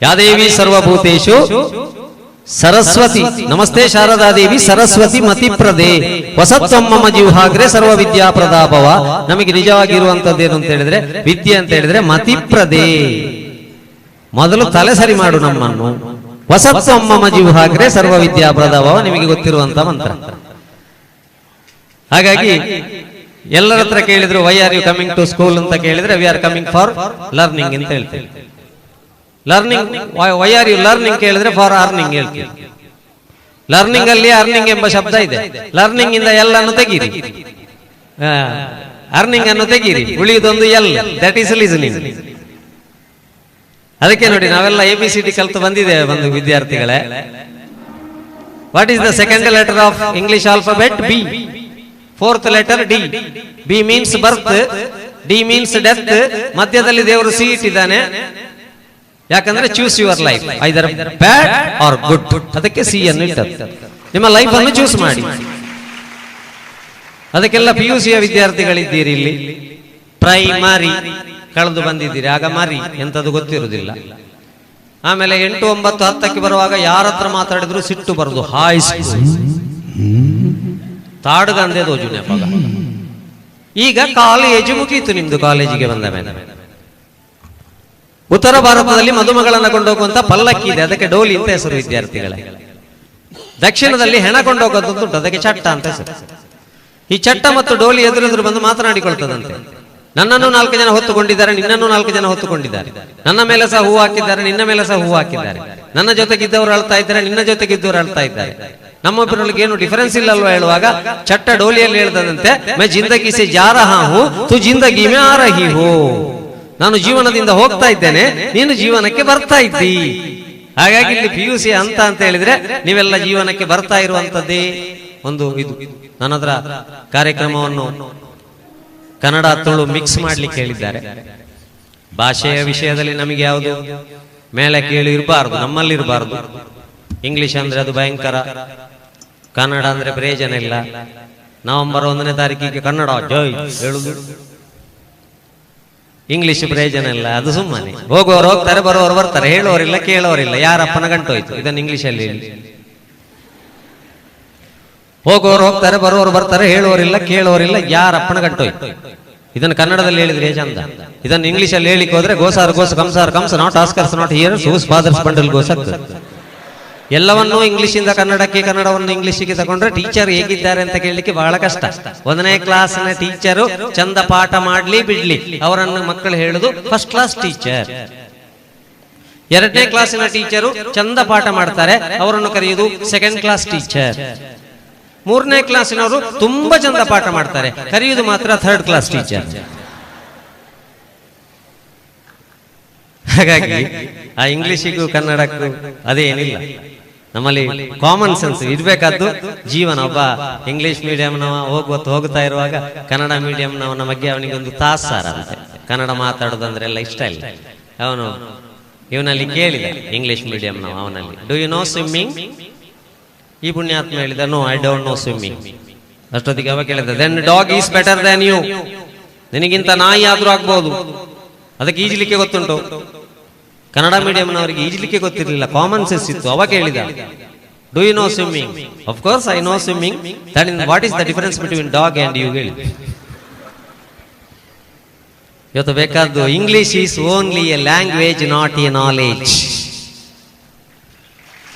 ಯಾದೇವಿ ಸರ್ವಭೂತೇಶು ಸರಸ್ವತಿ ನಮಸ್ತೆ ಶಾರದಾ ದೇವಿ ಸರಸ್ವತಿ ಮತಿಪ್ರದೇ ವಸತ್ವಂ ಮಮ ಜಿಹ್ವಾಗ್ರೆ ಸರ್ವ ವಿದ್ಯಾ ಪ್ರದಾಭವ. ನಮಗೆ ನಿಜವಾಗಿರುವಂತದ್ದು ಏನು ಅಂತ ಹೇಳಿದ್ರೆ, ವಿದ್ಯೆ ಅಂತ ಹೇಳಿದ್ರೆ ಮತಿಪ್ರದೇ, ಮೊದಲು ತಲೆ ಸರಿ ಮಾಡು ನಮ್ಮನ್ನು. ವಸತ್ವಂ ಮಮ ಜಿಹ್ವಾಗ್ರೆ ಸರ್ವ ವಿದ್ಯಾ ಪ್ರದಾಭವ ನಿಮಗೆ ಗೊತ್ತಿರುವಂತ ಮಂತ್ರ. ಹಾಗಾಗಿ ಎಲ್ಲರ ಹತ್ರ ಕೇಳಿದ್ರು why are you coming to school ಅಂತ ಕೇಳಿದ್ರೆ we are coming for learning ಅಂತ ಹೇಳ್ತೇವೆ. Learning why are you learning ಕೇಳಿದ್ರೆ ಫಾರ್ ಅರ್ನಿಂಗ್ ಹೇಳ್ತೀವಿ. ಲರ್ನಿಂಗ್ ಅಲ್ಲಿ ಅರ್ನಿಂಗ್ ಎಂಬ ಶಬ್ದ ಇದೆ. ಲರ್ನಿಂಗ್ ಇಂದ ಎಲ್ಲನ್ನು ತೆಗೀರಿ, ಅರ್ನಿಂಗ್ ಅನ್ನು ತೆಗೀರಿ, ಉಳಿಯುವುದೊಂದು ಎಲ್, ದಟ್ ಈಸ್ ಲಿಸನಿಂಗ್. ಅದಕ್ಕೆ ನೋಡಿ ನಾವೆಲ್ಲ ABCD ಕಲಿತು ಬಂದಿದ್ದೇವೆ ಒಂದು ವಿದ್ಯಾರ್ಥಿಗಳೇ. What is the second letter of English alphabet? B. Fourth letter D. B means birth, D means death. ಮಧ್ಯದಲ್ಲಿ ದೇವರು ಸಿ ಇಟ್ಟಿದ್ದಾನೆ. ಯಾಕಂದ್ರೆ choose your life, either bad are good. ಅದಕ್ಕೆ ಸಿ ಅನ್ನು ಇಟ್ಟದ್ದು. ನಿಮ್ಮ ಲೈಫ್ ಅನ್ನು ಚೂಸ್ ಮಾಡಿ. ಅದಕ್ಕೆಲ್ಲ PUC ವಿದ್ಯಾರ್ಥಿಗಳಿದ್ದೀರಿ ಇಲ್ಲಿ. ಪ್ರೈಮರಿ ಕಳೆದು ಬಂದಿದ್ದೀರಿ, ಆಗ ಮರಿ ಎಂತದ್ದು ಗೊತ್ತಿರುವುದಿಲ್ಲ. ಆಮೇಲೆ 8, 9, 10ಕ್ಕೆ ಬರುವಾಗ ಯಾರ ಹತ್ರ ಮಾತಾಡಿದ್ರು ಸಿಟ್ಟು ಬರುದು. ಹಾಯ್ ತಾಡ್ಗಂದೆ ದೋಜುನೆ ಪದ. ಈಗ ಕಾಲೇಜು ಮುಗೀತು ನಿಮ್ದು. ಕಾಲೇಜಿಗೆ ಬಂದ ಮೇಲೆ ಉತ್ತರ ಭಾರತದಲ್ಲಿ ಮದುಮಗಳನ್ನ ಕೊಂಡೋಗುವಂತ ಪಲ್ಲಕ್ಕಿ ಇದೆ, ಅದಕ್ಕೆ ಡೋಲಿ ಅಂತ ಹೆಸರು ವಿದ್ಯಾರ್ಥಿಗಳೇ. ದಕ್ಷಿಣದಲ್ಲಿ ಹೆಣ ಕೊಂಡೋಗೋದಂತುಂಟು, ಅದಕ್ಕೆ ಚಟ್ಟ ಅಂತ ಹೆಸರು. ಈ ಚಟ್ಟ ಮತ್ತು ಡೋಲಿ ಎದುರೆದುರು ಬಂದು ಮಾತನಾಡಿಕೊಳ್ತದಂತೆ. ನನ್ನನ್ನು 4 ಜನ ಹೊತ್ತುಕೊಂಡಿದ್ದಾರೆ, ನಿನ್ನನ್ನು 4 ಜನ ಹೊತ್ತುಕೊಂಡಿದ್ದಾರೆ. ನನ್ನ ಮೇಲೆ ಸಹ ಹೂ ಹಾಕಿದ್ದಾರೆ, ನಿನ್ನ ಮೇಲೆ ಸಹ ಹೂ ಹಾಕಿದ್ದಾರೆ. ನನ್ನ ಜೊತೆಗಿದ್ದವರು ಅಳ್ತಾ ಇದ್ದಾರೆ, ನಿನ್ನ ಜೊತೆಗಿದ್ದವರು ಅಳ್ತಾ ಇದ್ದಾರೆ. ನಮ್ಮೊಬ್ಬರೊಳಗೆ ಏನು ಡಿಫರೆನ್ಸ್ ಇಲ್ಲ ಅಲ್ವಾ ಹೇಳುವಾಗ ಚಟ್ಟ ಡೋಲಿಯಲ್ಲಿ ಹೇಳ್ತದಂತೆ, ಮೈ ಜಿಂದಗಿ ಸೆ ಜಾ ರಹಾ ಹೂ ತು ಜಿಂದಗಿ ಮೇ ಆ ರಹಿ ಹೋ. ನಾನು ಜೀವನದಿಂದ ಹೋಗ್ತಾ ಇದ್ದೇನೆ, ನೀನು ಜೀವನಕ್ಕೆ ಬರ್ತಾ ಇದ್ದಿ. ಹಾಗಾಗಿ ಇಲ್ಲಿ PUC ಅಂತ ಹೇಳಿದ್ರೆ ನೀವೆಲ್ಲ ಜೀವನಕ್ಕೆ ಬರ್ತಾ ಇರುವಂತದ್ದೇ ಒಂದು ಇದು. ನನ್ನ ಹತ್ರ ಕಾರ್ಯಕ್ರಮವನ್ನು ಕನ್ನಡ ತುಳು ಮಿಕ್ಸ್ ಮಾಡ್ಲಿಕ್ಕೆ ಹೇಳಿದ್ದಾರೆ. ಭಾಷೆಯ ವಿಷಯದಲ್ಲಿ ನಮಗೆ ಯಾವುದು ಮೇಲೆ ಕೇಳಿ ಇರಬಾರ್ದು, ನಮ್ಮಲ್ಲಿ ಇರಬಾರ್ದು. ಇಂಗ್ಲಿಷ್ ಅಂದ್ರೆ ಅದು ಭಯಂಕರ, ಕನ್ನಡ ಅಂದ್ರೆ ಪ್ರಯೋಜನ ಇಲ್ಲ. ನವೆಂಬರ್ 1ನೇ ತಾರೀಕಿಗೆ ಕನ್ನಡ ಜೈ ಹೇಳುದು, ಇಂಗ್ಲಿಷ್ ಪ್ರಯೋಜನ ಇಲ್ಲ, ಅದು ಸುಮ್ಮನೆ. ಹೋಗುವವರು ಹೋಗ್ತಾರೆ, ಬರುವವರು ಬರ್ತಾರೆ, ಹೇಳುವವರಿಲ್ಲ ಕೇಳೋರಿಲ್ಲ. ಯಾರಪ್ಪನ ಗಂಟೋಯ್ತು. ಇದನ್ನು ಇಂಗ್ಲಿಷಲ್ಲಿ ಹೇಳಿ. ಹೋಗುವವರು ಹೋಗ್ತಾರೆ, ಬರುವವರು ಬರ್ತಾರೆ, ಹೇಳುವವರಿಲ್ಲ ಕೇಳುವವರಿಲ್ಲ, ಯಾರಪ್ಪನ ಗಂಟೋಯ್ತು. ಇದನ್ನು ಕನ್ನಡದಲ್ಲಿ ಹೇಳಿದ್ರೆ ಚಂದ. ಇದನ್ನು ಇಂಗ್ಲಿಷಲ್ಲಿ ಹೇಳಿಕ್ ಹೋದ್ರೆ ಗೋಸಾರ್ ಗೋಸ್ ಕಂಸಾರ್ ಕಂಸ ನಾಟ್ ಆಸ್ಕರ್ಸ್ ನಾಟ್ ಹಿಯರ್ ಸೂಸ್ ಫಾದರ್ಸ್ ಬಂಡಲ್ ಗೋಸಕ್. ಎಲ್ಲವನ್ನೂ ಇಂಗ್ಲಿಷಿಂದ ಕನ್ನಡಕ್ಕೆ, ಕನ್ನಡವನ್ನು ಇಂಗ್ಲಿಷಿಗೆ ತಗೊಂಡ್ರೆ ಟೀಚರ್ ಹೇಗಿದ್ದಾರೆ ಅಂತ ಕೇಳಲಿಕ್ಕೆ ಬಹಳ ಕಷ್ಟ. 1ನೇ ಕ್ಲಾಸ್ನ ಟೀಚರು ಚಂದ ಪಾಠ ಮಾಡ್ಲಿ ಬಿಡ್ಲಿ, ಅವರನ್ನು ಮಕ್ಕಳು ಹೇಳುದು ಫಸ್ಟ್ ಕ್ಲಾಸ್ ಟೀಚರ್. 2ನೇ ಕ್ಲಾಸಿನ ಟೀಚರು ಚಂದ ಪಾಠ ಮಾಡ್ತಾರೆ, ಅವರನ್ನು ಕರೆಯುವುದು ಸೆಕೆಂಡ್ ಕ್ಲಾಸ್ ಟೀಚರ್. 3ನೇ ಕ್ಲಾಸಿನವರು ತುಂಬಾ ಚಂದ ಪಾಠ ಮಾಡ್ತಾರೆ, ಕರೆಯುವುದು ಮಾತ್ರ ಥರ್ಡ್ ಕ್ಲಾಸ್ ಟೀಚರ್. ಹಾಗಾಗಿ ಆ ಇಂಗ್ಲಿಷಿಗೂ ಕನ್ನಡಕ್ಕೂ ಅದೇನಿಲ್ಲ. ನಮ್ಮಲ್ಲಿ ಕಾಮನ್ ಸೆನ್ಸ್ ಇರ್ಬೇಕಾದ್ದು ಜೀವನ. ಒಬ್ಬ ಇಂಗ್ಲಿಷ್ ಮೀಡಿಯಂನವ ಹೋಗ್ತಾ ಇರುವಾಗ ಕನ್ನಡ ಮೀಡಿಯಂನವನ ಬಗ್ಗೆ ಅವನಿಗೊಂದು ತಾತ್ಸಾರ ಅಂತೆ. ಕನ್ನಡ ಮಾತಾಡೋದಂದ್ರೆಲ್ಲ ಇಷ್ಟ ಇಲ್ಲ. ಅವನು ಇವನಲ್ಲಿ ಕೇಳಿದ, ಇಂಗ್ಲಿಷ್ ಮೀಡಿಯಂನವ ಅವನಲ್ಲಿ, ಡು ಯು ನೋ ಸ್ವಿಮ್ಮಿಂಗ್? ಈ ಪುಣ್ಯಾತ್ಮ ಹೇಳಿದ, no I don't know swimming. ಅಷ್ಟೊತ್ತಿಗೆ ಅವ ಕೇಳಿದ, then dog is better than you. ನಿನಗಿಂತ ನಾಯಿ ಆದ್ರೂ ಆಗ್ಬಹುದು, ಅದಕ್ಕೆ ಈಜಲಿಕ್ಕೆ ಗೊತ್ತುಂಟು. ಕನ್ನಡ ಮೀಡಿಯಂನವರಿಗೆ ಈಜಲಿಕ್ಕೆ ಗೊತ್ತಿರಲಿಲ್ಲ, ಕಾಮನ್ ಸೆನ್ಸ್ ಇತ್ತು. ಅವ ಕೇಳಿದ, do you know swimming? Of course I know swimming. What is the difference between dog and you? ಹೇಳಿ. ಇವತ್ತು ಬೇಕಾದ್ದು English is only a language, not a knowledge.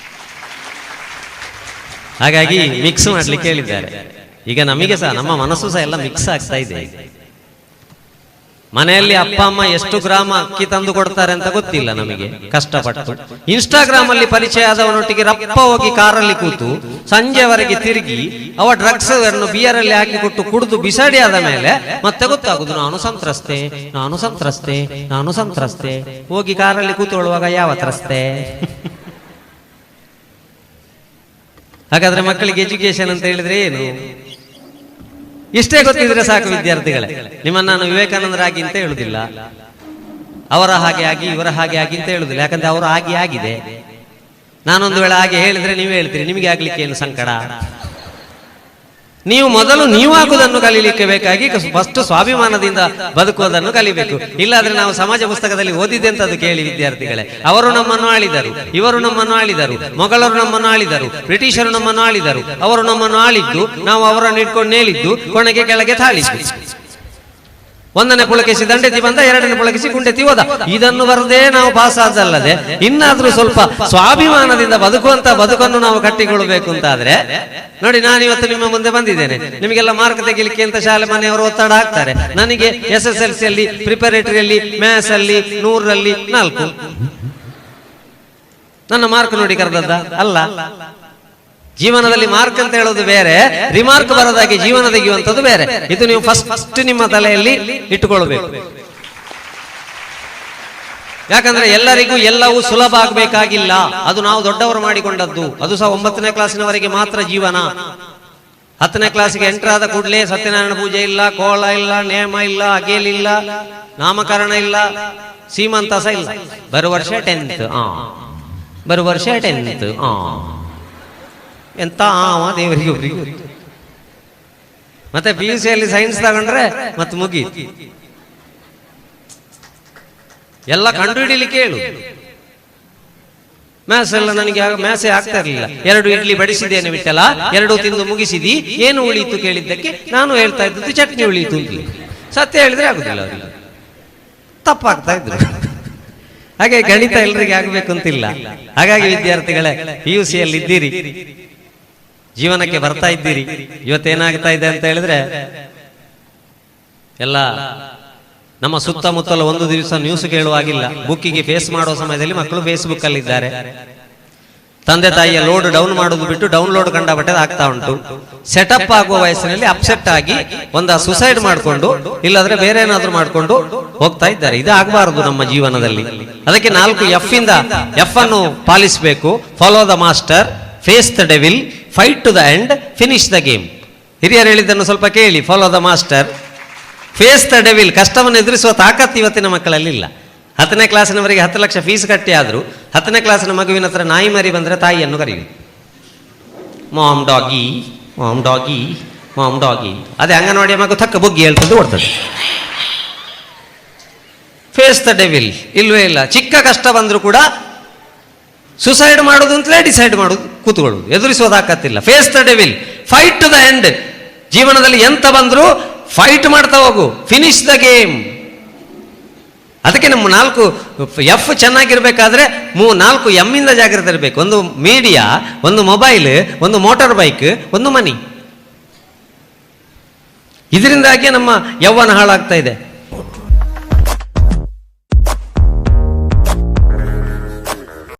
ಹಾಗಾಗಿ ಮಿಕ್ಸ್ ಮಾಡ್ಲಿಕ್ಕೆ ಹೇಳಿದ್ದಾರೆ. ಈಗ ನಮಗೆ ಸಹ ನಮ್ಮ ಮನಸ್ಸು ಸಹ ಎಲ್ಲ ಮಿಕ್ಸ್ ಆಗ್ತಾ ಇದೆ. ಮನೆಯಲ್ಲಿ ಅಪ್ಪ ಅಮ್ಮ ಎಷ್ಟು ಗ್ರಾಮ ಅಕ್ಕಿ ತಂದು ಕೊಡ್ತಾರೆ ಅಂತ ಗೊತ್ತಿಲ್ಲ ನಮಗೆ, ಕಷ್ಟಪಟ್ಟು. ಇನ್ಸ್ಟಾಗ್ರಾಮ್ ಅಲ್ಲಿ ಪರಿಚಯ ಆದವನೊಟ್ಟಿಗೆ ರಪ್ಪ ಹೋಗಿ ಕಾರಲ್ಲಿ ಕೂತು ಸಂಜೆವರೆಗೆ ತಿರುಗಿ ಅವ ಡ್ರಗ್ಸ್ ಅನ್ನು ಬಿಯರ್ ಅಲ್ಲಿ ಹಾಕಿ ಕೊಟ್ಟು ಕುಡಿದು ಬಿಸಾಡಿ ಆದ ಮೇಲೆ ಮತ್ತೆ ಗೊತ್ತಾಗುದು ನಾನು ಸಂತ್ರಸ್ತೆ, ನಾನು ಸಂತ್ರಸ್ತೆ, ನಾನು ಸಂತ್ರಸ್ತೆ. ಹೋಗಿ ಕಾರಲ್ಲಿ ಕೂತ್ಕೊಳ್ಳುವಾಗ ಯಾವ ತ್ರಸ್ತೆ? ಹಾಗಾದ್ರೆ ಮಕ್ಕಳಿಗೆ ಎಜುಕೇಶನ್ ಅಂತ ಹೇಳಿದ್ರೆ ಏನು? ಇಷ್ಟೇ ಗೊತ್ತಿದ್ರೆ ಸಾಕು ವಿದ್ಯಾರ್ಥಿಗಳೇ. ನಿಮ್ಮನ್ನು ನಾನು ವಿವೇಕಾನಂದರಾಗಿ ಅಂತ ಹೇಳುದಿಲ್ಲ, ಅವರ ಹಾಗೆ ಆಗಿ ಇವರ ಹಾಗೆ ಆಗಿ ಅಂತ ಹೇಳುದಿಲ್ಲ. ಯಾಕಂದ್ರೆ ಅವರು ಆಗಿ ಆಗಿದೆ. ನಾನೊಂದು ವೇಳೆ ಹಾಗೆ ಹೇಳಿದ್ರೆ ನೀವೇ ಹೇಳ್ತೀರಿ, ನಿಮಗೆ ಆಗ್ಲಿಕ್ಕೆ ಏನು ಸಂಕಟ? ನೀವು ಮೊದಲು ನೀವಾಗುವುದನ್ನು ಕಲೀಲಿಕ್ಕೆ ಬೇಕಾಗಿ ಫಸ್ಟ್ ಸ್ವಾಭಿಮಾನದಿಂದ ಬದುಕುವುದನ್ನು ಕಲಿಬೇಕು. ಇಲ್ಲಾದ್ರೆ ನಾವು ಸಮಾಜ ಪುಸ್ತಕದಲ್ಲಿ ಓದಿದೆ ಅಂತ ಅದು ಕೇಳಿ ವಿದ್ಯಾರ್ಥಿಗಳೇ, ಅವರು ನಮ್ಮನ್ನು ಆಳಿದರು, ಇವರು ನಮ್ಮನ್ನು ಆಳಿದರು, ಮೊಘಲರು ನಮ್ಮನ್ನು ಆಳಿದರು, ಬ್ರಿಟಿಷರು ನಮ್ಮನ್ನು ಆಳಿದರು, ಅವರು ನಮ್ಮನ್ನು ಆಳಿದ್ದು, ನಾವು ಅವರನ್ನು ಇಟ್ಕೊಂಡು ನೇಳಿದ್ದು, ಕೊನೆಗೆ ಕೆಳಗೆ ತಾಳಿದ್ದು. ಒಂದನೇ ಪುಳಕಿಸಿ ದಂಡೆತಿ ಬಂದ, ಎರಡನೇ ಪುಳಕಿಸಿ ಗುಂಡೆತಿ ಹೋದ. ಇದನ್ನು ಬರದೇ ನಾವು ಪಾಸ್ ಆದಲ್ಲದೆ ಇನ್ನಾದ್ರೂ ಸ್ವಲ್ಪ ಸ್ವಾಭಿಮಾನದಿಂದ ಬದುಕುವಂತ ಬದುಕನ್ನು ನಾವು ಕಟ್ಟಿಕೊಳ್ಬೇಕು ಅಂತಾದ್ರೆ ನೋಡಿ, ನಾನಿವತ್ತು ನಿಮ್ಮ ಮುಂದೆ ಬಂದಿದ್ದೇನೆ. ನಿಮಗೆಲ್ಲ ಮಾರ್ಕ್ ತೆಗಿಲಿಕ್ಕೆ ಅಂತ ಶಾಲೆ ಮನೆಯವರು ಒತ್ತಡ ಹಾಕ್ತಾರೆ. ನನಗೆ SSLC ಅಲ್ಲಿ ಪ್ರಿಪರೇಟರಿಯಲ್ಲಿ ಮ್ಯಾಥ್ಸ್ ಅಲ್ಲಿ 100ರಲ್ಲಿ 4. ನನ್ನ ಮಾರ್ಕ್ ನೋಡಿ ಕರೆದದ್ದ ಅಲ್ಲ. ಜೀವನದಲ್ಲಿ ಮಾರ್ಕ್ ಅಂತ ಹೇಳೋದು ಬೇರೆ, ರಿಮಾರ್ಕ್ ಬರೋದಾಗಿ ಜೀವನ ತೆಗೆಯುವಂಥದ್ದು ಬೇರೆ. ಇದು ನೀವು ಫಸ್ಟ್ ನಿಮ್ಮ ತಲೆಯಲ್ಲಿ ಇಟ್ಟುಕೊಳ್ಬೇಕು. ಯಾಕಂದ್ರೆ ಎಲ್ಲರಿಗೂ ಎಲ್ಲವೂ ಸುಲಭ ಆಗಬೇಕಾಗಿಲ್ಲ. ಅದು ನಾವು ದೊಡ್ಡವರು ಮಾಡಿಕೊಂಡದ್ದು. ಅದು ಸಹ 9ನೇ ಕ್ಲಾಸಿನವರೆಗೆ ಮಾತ್ರ ಜೀವನ. 10ನೇ ಕ್ಲಾಸಿಗೆ ಎಂಟರ್ ಆದ ಕೂಡಲೇ ಸತ್ಯನಾರಾಯಣ ಪೂಜೆ ಇಲ್ಲ, ಕೋಳ ಇಲ್ಲ, ನೇಮ ಇಲ್ಲ, ಅಗೇಲಿಲ್ಲ, ನಾಮಕರಣ ಇಲ್ಲ, ಸೀಮಂತಸ ಇಲ್ಲ. ಬರುವ ವರ್ಷ 10th, ಬರುವ ವರ್ಷ 10th. ಎಂತ ದೇವರಿಗೆ ಒಬ್ಬರಿಗೆ. ಮತ್ತೆ PUC ಯಲ್ಲಿ ಸೈನ್ಸ್ ತಗೊಂಡ್ರೆ ಮತ್ತೆ ಮುಗಿ ಎಲ್ಲ ಕಂಡು ಹಿಡಿಲಿಕ್ಕೆ ಹೇಳು. ಮ್ಯಾಥ್ಸ್ ಎಲ್ಲ ನನಗೆ ಮ್ಯಾಥ್ಸೇ ಆಗ್ತಾ ಇರಲಿಲ್ಲ. 2 ಇಡ್ಲಿ ಬಡಿಸಿದ್ದೇನೆ ಬಿಟ್ಟಲ್ಲ, 2 ತಿಂದು ಮುಗಿಸಿದಿ, ಏನು ಉಳಿಯಿತು ಕೇಳಿದ್ದಕ್ಕೆ ನಾನು ಹೇಳ್ತಾ ಇದ್ದದ್ದು ಚಟ್ನಿ ಉಳಿಯಿತು ಅಂತ. ಸತ್ಯ ಹೇಳಿದ್ರೆ ಆಗುದಿಲ್ಲ, ಅವರಿಗೆ ತಪ್ಪಾಗ್ತಾ ಇದ್ರು. ಹಾಗೆ ಗಣಿತ ಎಲ್ಲರಿಗೆ ಆಗ್ಬೇಕು ಅಂತಿಲ್ಲ. ಹಾಗಾಗಿ ವಿದ್ಯಾರ್ಥಿಗಳೇ, PUC ಯಲ್ಲಿ ಇದ್ದೀರಿ, ಜೀವನಕ್ಕೆ ಬರ್ತಾ ಇದ್ದೀರಿ. ಇವತ್ತೇನಾಗ್ತಾ ಇದೆ ಅಂತ ಹೇಳಿದ್ರೆ, ಎಲ್ಲ ನಮ್ಮ ಸುತ್ತಮುತ್ತಲ ಒಂದು ದಿವಸ ನ್ಯೂಸ್ ಕೇಳುವಾಗಿಲ್ಲ. ಬುಕ್ಕಿಗೆ ಫೇಸ್ ಮಾಡುವ ಸಮಯದಲ್ಲಿ ಮಕ್ಕಳು ಫೇಸ್ಬುಕ್ ಅಲ್ಲಿ ಇದ್ದಾರೆ. ತಂದೆ ತಾಯಿಯ ಲೋಡ್ ಡೌನ್ ಮಾಡೋದು ಬಿಟ್ಟು ಡೌನ್ಲೋಡ್ ಕಂಡಬಟ್ಟೆ ಆಗ್ತಾ ಉಂಟು. ಸೆಟಪ್ ಆಗುವ ವಯಸ್ಸಿನಲ್ಲಿ ಅಪ್ಸೆಟ್ ಆಗಿ ಒಂದು ಸುಸೈಡ್ ಮಾಡಿಕೊಂಡು, ಇಲ್ಲಾದ್ರೆ ಬೇರೆ ಏನಾದ್ರೂ ಮಾಡಿಕೊಂಡು ಹೋಗ್ತಾ ಇದ್ದಾರೆ. ಇದು ಆಗಬಾರದು ನಮ್ಮ ಜೀವನದಲ್ಲಿ. ಅದಕ್ಕೆ 4 F ಇಂದ F ಅನ್ನು ಪಾಲಿಸಬೇಕು. Follow the master, face the devil, fight to the end, finish the game. ಹಿರಿಯರು ಹೇಳಿದ್ದನ್ನು ಸ್ವಲ್ಪ ಕೇಳಿ. Follow the master, face the devil. ಕಷ್ಟವನ್ನು ಎದುರಿಸುವ ತಾಕತ್ತು ಇವತ್ತಿನ ಮಕ್ಕಳಲ್ಲಿ ಇಲ್ಲ. 10ನೇ ಕ್ಲಾಸಿನವರಿಗೆ 10 ಲಕ್ಷ ಫೀಸ್ ಕಟ್ಟಿ ಆದ್ರು 10ನೇ ಕ್ಲಾಸಿನ ಮಗುವಿನ ಹತ್ರ ನಾಯಿ ಮರಿ ಬಂದ್ರೆ ತಾಯಿಯನ್ನು ಕರೀಲಿ, mom doggy, mom doggy, mom doggy. ಅದೇ ಅಂಗನವಾಡಿಯ ಮಗು ತಕ್ಕ ಬುಗ್ಗಿ ಹೇಳ್ತದ್ದು ಓಡ್ತದೆ. ಫೇಸ್ ದ ಡೆವಿಲ್ ಇಲ್ವೇ ಇಲ್ಲ. ಚಿಕ್ಕ ಕಷ್ಟ ಬಂದ್ರು ಕೂಡ ಸುಸೈಡ್ ಮಾಡೋದು ಅಂತಲೇ ಡಿಸೈಡ್ ಮಾಡೋದು, ಕೂತ್ಕೊಳ್ಳೋದು, ಎದುರಿಸುವ ತಾಕತ್ತಿಲ್ಲ. Face the devil, fight to the end. ಜೀವನದಲ್ಲಿ ಎಂತ ಬಂದ್ರು ಫೈಟ್ ಮಾಡ್ತಾ ಹೋಗು, ಫಿನಿಶ್ ದ ಗೇಮ್. ಅದಕ್ಕೆ ನಮ್ಮ 4 F ಚೆನ್ನಾಗಿರ್ಬೇಕಾದ್ರೆ 4 M ಇಂದ ಜಾಗ್ರತೆ ಇರಬೇಕು. ಒಂದು ಮೀಡಿಯಾ, ಒಂದು ಮೊಬೈಲ್, ಒಂದು ಮೋಟಾರ್ ಬೈಕ್, ಒಂದು ಮನಿ. ಇದರಿಂದಾಗಿ ನಮ್ಮ ಯೌವನ ಹಾಳಾಗ್ತಾ ಇದೆ.